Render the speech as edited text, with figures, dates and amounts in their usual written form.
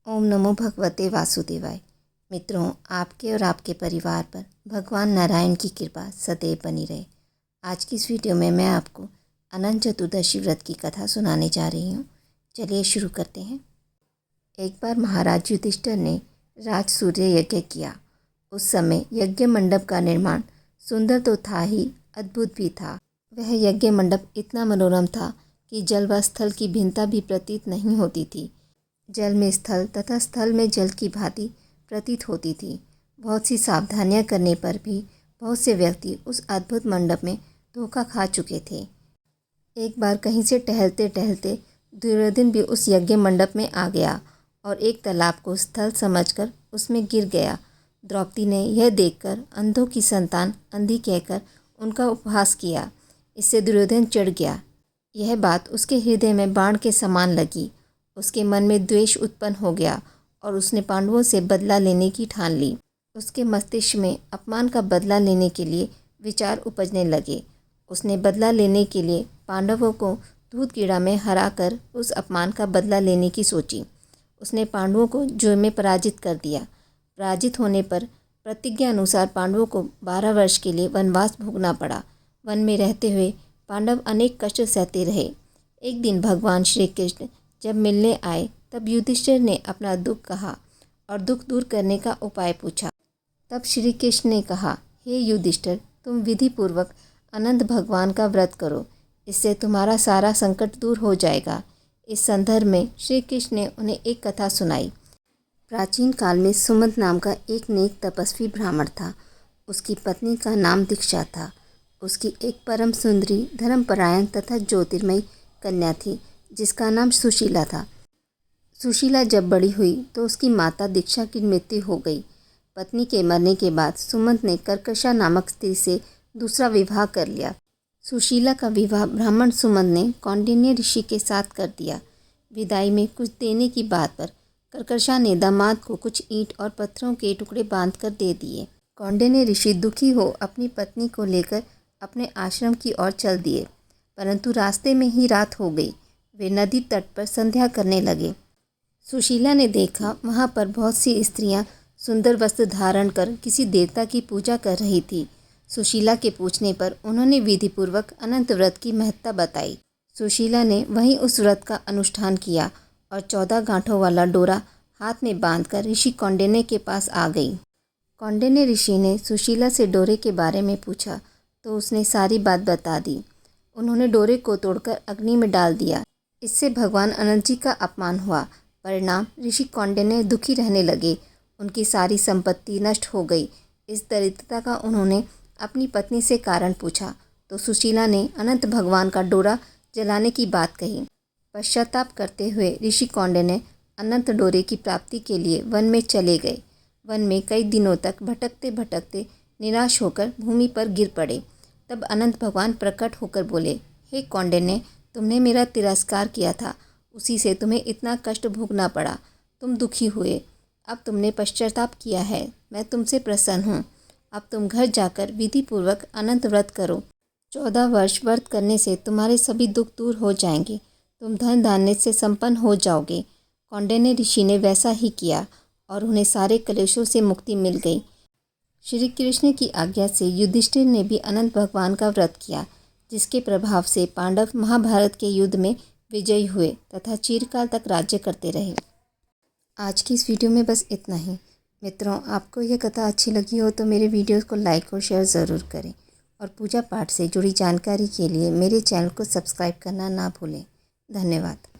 ओम नमो भगवते वासुदेवाय। मित्रों, आपके और आपके परिवार पर भगवान नारायण की कृपा सदैव बनी रहे। आज की इस वीडियो में मैं आपको अनंत चतुर्दशी व्रत की कथा सुनाने जा रही हूँ। चलिए शुरू करते हैं। एक बार महाराज युधिष्ठिर ने राज सूर्य यज्ञ किया। उस समय यज्ञ मंडप का निर्माण सुंदर तो था ही, अद्भुत भी था। वह यज्ञ मंडप इतना मनोरम था कि जल व स्थल की भिन्नता भी प्रतीत नहीं होती थी। जल में स्थल तथा स्थल में जल की भांति प्रतीत होती थी। बहुत सी सावधानियां करने पर भी बहुत से व्यक्ति उस अद्भुत मंडप में धोखा खा चुके थे। एक बार कहीं से टहलते टहलते दुर्योधन भी उस यज्ञ मंडप में आ गया और एक तालाब को स्थल समझकर उसमें गिर गया। द्रौपदी ने यह देखकर अंधों की संतान अंधी कहकर उनका उपहास किया। इससे दुर्योधन चिढ़ गया। यह बात उसके हृदय में बाण के समान लगी। उसके मन में द्वेष उत्पन्न हो गया और उसने पांडवों से बदला लेने की ठान ली। उसके मस्तिष्क में अपमान का बदला लेने के लिए विचार उपजने लगे। उसने बदला लेने के लिए पांडवों को दूध कीड़ा में हराकर उस अपमान का बदला लेने की सोची। उसने पांडवों को जुए में पराजित कर दिया। पराजित होने पर प्रतिज्ञा अनुसार पांडवों को 12 वर्ष के लिए वनवास भोगना पड़ा। वन में रहते हुए पांडव अनेक कष्ट सहते रहे। एक दिन भगवान श्री कृष्ण जब मिलने आए तब युधिष्ठिर ने अपना दुख कहा और दुख दूर करने का उपाय पूछा। तब श्री कृष्ण ने कहा, हे युधिष्ठिर, तुम विधि पूर्वक अनंत भगवान का व्रत करो, इससे तुम्हारा सारा संकट दूर हो जाएगा। इस संदर्भ में श्री कृष्ण ने उन्हें एक कथा सुनाई। प्राचीन काल में सुमंत नाम का एक नेक तपस्वी ब्राह्मण था। उसकी पत्नी का नाम दीक्षा था। उसकी एक परम सुंदरी, धर्मपरायण तथा ज्योतिर्मयी कन्या थी जिसका नाम सुशीला था। सुशीला जब बड़ी हुई तो उसकी माता दीक्षा की मृत्यु हो गई। पत्नी के मरने के बाद सुमंत ने कर्कशा नामक स्त्री से दूसरा विवाह कर लिया। सुशीला का विवाह ब्राह्मण सुमंत ने कौंडिन्य ऋषि के साथ कर दिया। विदाई में कुछ देने की बात पर कर्कशा ने दामाद को कुछ ईंट और पत्थरों के टुकड़े बांधकर दे दिए। कौंडिन्य ऋषि दुखी हो अपनी पत्नी को लेकर अपने आश्रम की ओर चल दिए, परंतु रास्ते में ही रात हो गई। वे नदी तट पर संध्या करने लगे। सुशीला ने देखा वहाँ पर बहुत सी स्त्रियाँ सुंदर वस्त्र धारण कर किसी देवता की पूजा कर रही थी। सुशीला के पूछने पर उन्होंने विधिपूर्वक अनंत व्रत की महत्ता बताई। सुशीला ने वहीं उस व्रत का अनुष्ठान किया और 14 गांठों वाला डोरा हाथ में बांधकर ऋषि कौंडिन्य के पास आ गई। कौंडिन्य ऋषि ने सुशीला से डोरे के बारे में पूछा तो उसने सारी बात बता दी। उन्होंने डोरे को तोड़कर अग्नि में डाल दिया। इससे भगवान अनंत जी का अपमान हुआ। परिणाम ऋषि कौंडिन्य दुखी रहने लगे। उनकी सारी संपत्ति नष्ट हो गई। इस दरिद्रता का उन्होंने अपनी पत्नी से कारण पूछा तो सुशीला ने अनंत भगवान का डोरा जलाने की बात कही। पश्चाताप करते हुए ऋषि कौंडिन्य अनंत डोरे की प्राप्ति के लिए वन में चले गए। वन में कई दिनों तक भटकते भटकते निराश होकर भूमि पर गिर पड़े। तब अनंत भगवान प्रकट होकर बोले, हे कौंडिन्य, तुमने मेरा तिरस्कार किया था, उसी से तुम्हें इतना कष्ट भोगना पड़ा। तुम दुखी हुए, अब तुमने पश्चाताप किया है। मैं तुमसे प्रसन्न हूँ। अब तुम घर जाकर विधि पूर्वक अनंत व्रत करो। 14 वर्ष व्रत करने से तुम्हारे सभी दुख दूर हो जाएंगे। तुम धन धान्य से संपन्न हो जाओगे। कौंडिन्य ऋषि ने वैसा ही किया और उन्हें सारे कलेशों से मुक्ति मिल गई। श्री कृष्ण की आज्ञा से युधिष्ठिर ने भी अनंत भगवान का व्रत किया, जिसके प्रभाव से पांडव महाभारत के युद्ध में विजयी हुए तथा चिरकाल तक राज्य करते रहे। आज की इस वीडियो में बस इतना ही। मित्रों, आपको यह कथा अच्छी लगी हो तो मेरे वीडियोस को लाइक और शेयर ज़रूर करें और पूजा पाठ से जुड़ी जानकारी के लिए मेरे चैनल को सब्सक्राइब करना ना भूलें। धन्यवाद।